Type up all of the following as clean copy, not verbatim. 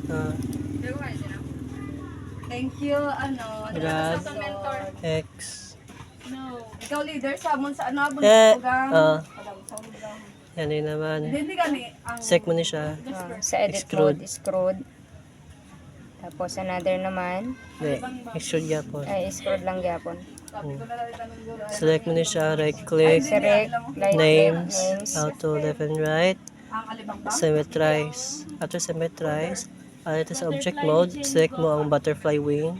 Ah, Thank you, ano, God. sa mentor. X. No. Ikaw leader sa amon sa ano, abon Eh, ugang. Sa ugang. yan din naman. Hindi gani ang Sec mo ni siya. Sa edit Extrude. mode, screwed. Tapos another naman, Hindi, extrude yapon. ay screwed lang gyapon. sabi ko na lang itanong ko. Select mo ni siya, right click, Select, like names, names. auto left and right, Ang alibang ba? symmetrize. After symmetrize, ito sa object mode, select mo ang butterfly wing,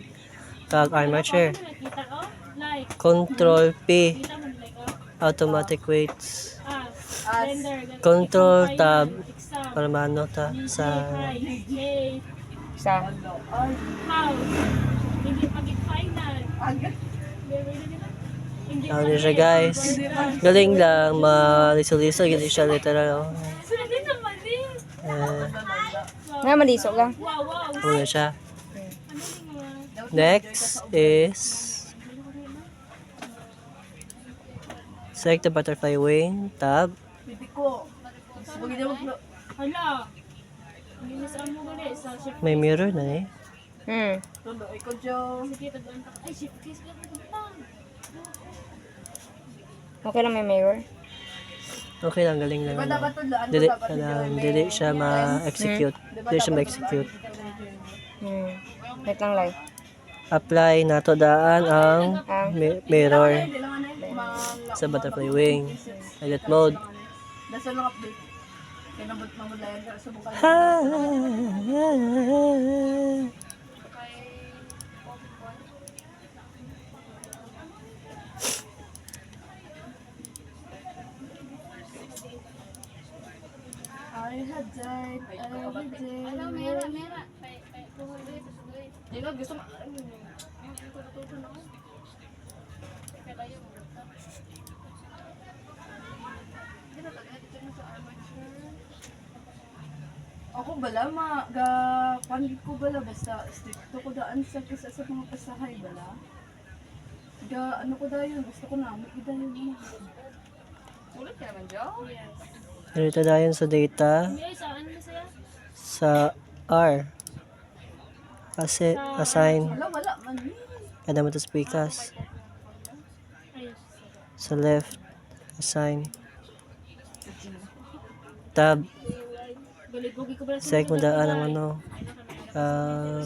tag armature, Nakita ko? Like. control P, Kita mo like automatic weights, Blender. control tab, Exam. para maano ta sa Price. Yay. Sa House. Hindi pag-final. Agad. Hindi ano siya guys. Galing lang, malisol-lisol, hindi siya literal. Sila din naman din. Eh, nga maliso lang. Wow, wow. ano siya. Ano yung mga... Next is select the butterfly wing, tab, Pwede ko. Gusto niya mag Hala. Hindi na saan mo gali. Sa shift may mirror na eh. tulo. Ikaw, Joe. Sige, tagdaan ka. Ay, shift case lang. Okay lang may mirror. Okay lang, galing lang. Diba dapat tulo? Ano Dili, dapat dili siya ma-execute. Dili siya ma-execute. Wait lang like. Apply na to daan ang mirror Hindi lang ano eh. sa butterfly wing. Edit mode. Nasa lang update. Kinabot mamulayan ka. Subukan. I had died every day. Ano, mera, mera. Hindi ko gusto ma... Ako bala, pandit ko bala, basta stricto ko daan sa kisa sa mga pasahay bala. Ano ko dayon, gusto ko na, may dayon. Ulit ka naman, Joe? Yes. Dito dahil sa data Hindi, saan na saya? sa R. Kasi assign. Wala man. Kada mo to speakas. Ayos. Sa left, assign. Tab, Galig-gugi ko ba select mo daan ang ano.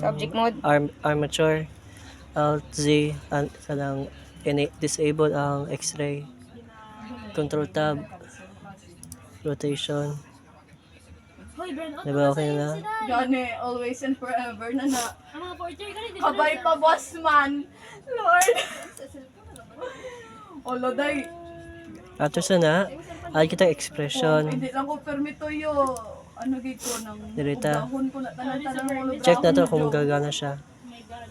Sa object mode, Armature. Alt Z, kanang disable ang X-ray. Control tab. Rotation. Hoy, burn out Diba okay na? Gani, always and forever na na. Ang mga porter ka rin, di ba? Kabay pa, boss man. Lord. Olo, day. After sa na, add kita expression. Hindi lang ko permito yo. Ano gid ko nang Direta. ugahon ko na tanan-tanan mo. Check na to kung gagana siya. Oh my God.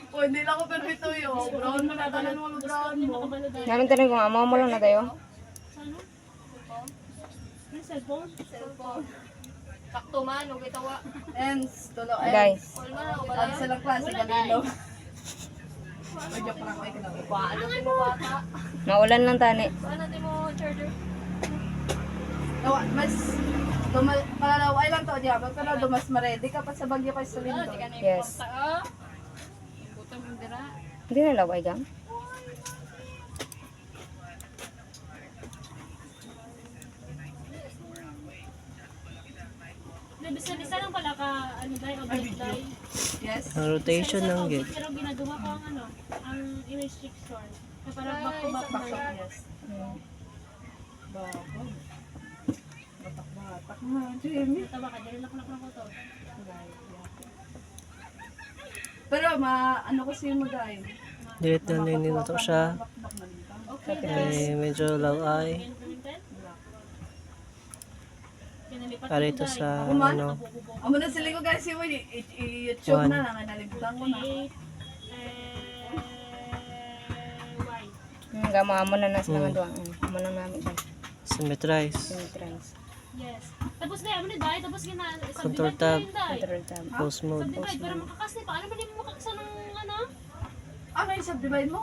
O, hindi lang ko permito yo. Brown mo na tanan mo brown mo. namin tarin kung amaw mo lang na tayo. Ano? Ano cellphone? Cellphone. Sakto man, huwag itawa. Ends, tulo Guys. ends. All man, ako Ang sa lang klase galilo. Ay, joke lang ko ikaw. Paano din mo bata? Maulan lang tani. Paano din mo charger? Mas palalaway lang to diya. Pero dumas ma-ready ka pa sa bagyo kay sa lindo. Yes. Butang mo dira. Hindi na laway gang. Bisa lang pala ka, ano dahil, object dahil. Yes. Ang rotation ng gate. Pero ginagawa ko ang ano, ang image picture. Na parang back to back Back na. yes. Bakit? Batak na, Jamie. Tawa ka, dahil lang ko to. Pero ano kasi mo dahil? Delete na niniluto siya. Okay, Eh, medyo low eye. implemented. Pinalipat Para ko ito dahil. sa man? ano. Amo na sila ko guys, i-YouTube na lang, nalimutan ko na. Create, Y. Gamo na nas naman doon. Amo na namin dyan. Symmetrize. Symmetrize. Yes. Tapos na, ano na dahil, tapos gina, Control subdivide tab. ko yun dahil. Control tab. Pause mode. Subdivide, pero makakasli pa. Ano ba din mo makakasa ng ano? Ano yung subdivide mo?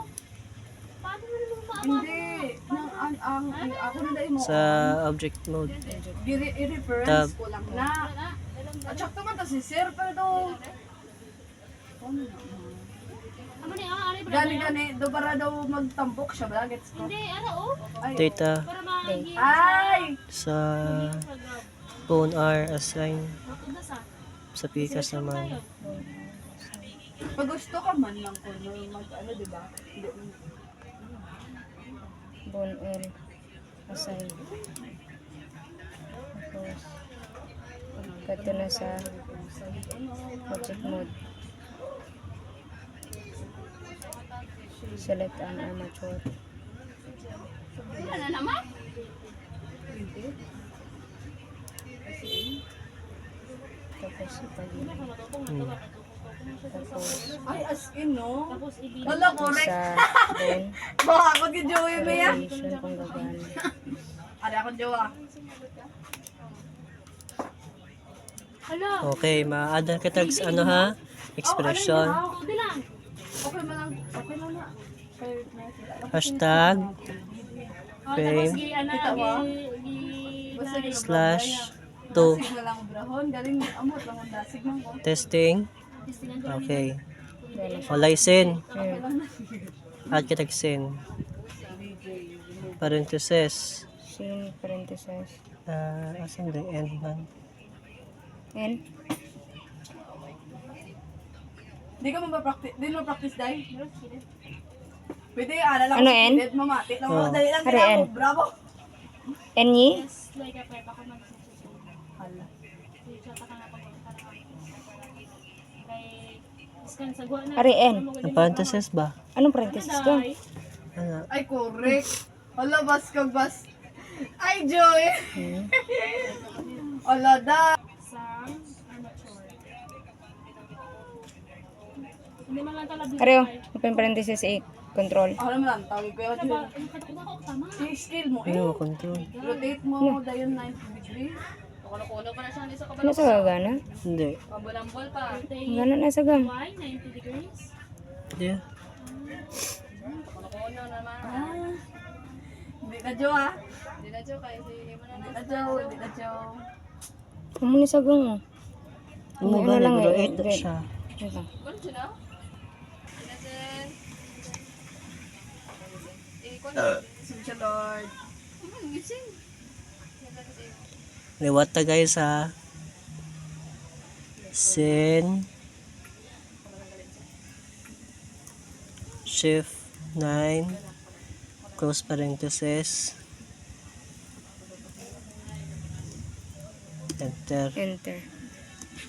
Paano mo naman maama? Hindi. Ako na dahil mo. Sa object mode. I-reference Tab. ko lang na. At sakto man to si Sir, pero ano na, Ano ni ano ba? Gani, do para daw magtampok siya ba? Gets ko? Hindi, ano oh. Ay, Data Para magi. ay! sa phone are assigned Matuda sa. sa Pikas naman. Pag gusto ka man lang ko, mag ano, di ba? Hindi, Bone L. Assign. Tapos, kato na sa object mode. Select ang armature. Wala na naman. Tapos, ipagin. Tapos, ay, as in, no? Tapos ibili. Wala, correct. sa bone. Baka ako si Joey mo yan. Rotation kung gagana. Ada ako Jowa. Hala. Okay, ma-add na kita sa ano ha? Expression. Hindi lang. Okay man lang, okay lang na. Okay, Hashtag Oh, Frame. tapos gi-ana Kita mo? Basta gi slash Dasig 2 na lang brahon, galing amot lang ang dasig man ko. testing. Testingan ko. Okay. Walay sin. Add kita sin. Parenthesis. Sin, parenthesis. Asan the end man? N. Di ka mapapractice, di mo practice dahil. Pwede, ala lang Ano, ko si N? Kided, mamati lang Oh. mo, dali lang Pare, kaya ako, N. bravo. N yi? Yes, like a prep ako magsusunod. Hala. Chat ka na pag kay iskan sa guwa na. Ari, N. Ang parenthesis ba? Anong parenthesis to? Ano? Ay, correct. Hala, bas kag bas. Ay, Joy. Hala, da. Sang amateur. Hindi man lang talabi. Areo, open parenthesis A. Control. Ako naman lang, tawag ko yung Joy. Nakatuda ko tama. I-skill mo, Ano mo control? rotate mo, dayon 90 degrees. Kuno pa na siya sa Ano kabalo. sa gagana? Hindi. Pambulambol pa. Gana na sa gam. Y, 90 degrees. Hindi. Kuno naman. Ah. Hindi na, Jo, ah. Hindi na joke kay si mo na Hindi na, Jo. Hindi na, Jo. Amo ni sa gam. Ano Ano ba? lang Nag-rotate eh, na grade. siya. Ito. Kuno siya na. Inatin. Kuno. Sige, Lord. Gising. Liwat ta guys ha. Sin. Shift 9. Close parenthesis. Enter. Enter.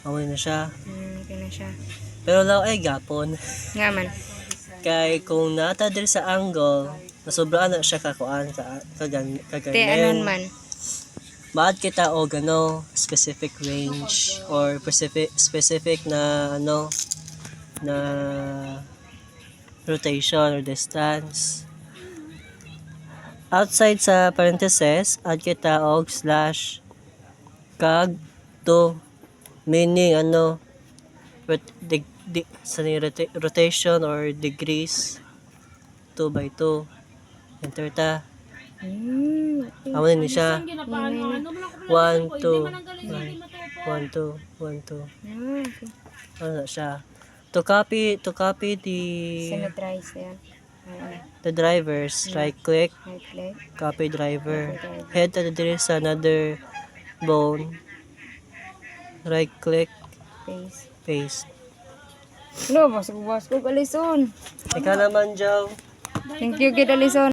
Away na siya. Okay na siya. Pero lao ay gapon. Nga man. Kay kung nata diri sa angle, nasobraan na siya kakuan Te, anon man. Maad kita o gano specific range or specific na ano na rotation or distance. Outside sa parentheses, add kita og slash kag to meaning ano rotation or degrees 2 by 2. Enter ta. Awan ni siya. Ang ginapaano, ano man ako pala. 1, 2, Hindi man ang galing hindi matupo. 1, 2, 1, 2. Ah, okay. Ano na siya? To copy the Symmetrize yan. Ayan. the drivers, right click, Right click. copy driver. Head to the sa another bone. Right click, Paste. paste. Lo, basag ko alison. Ikaw naman, Joe. Thank you, Kid Alison.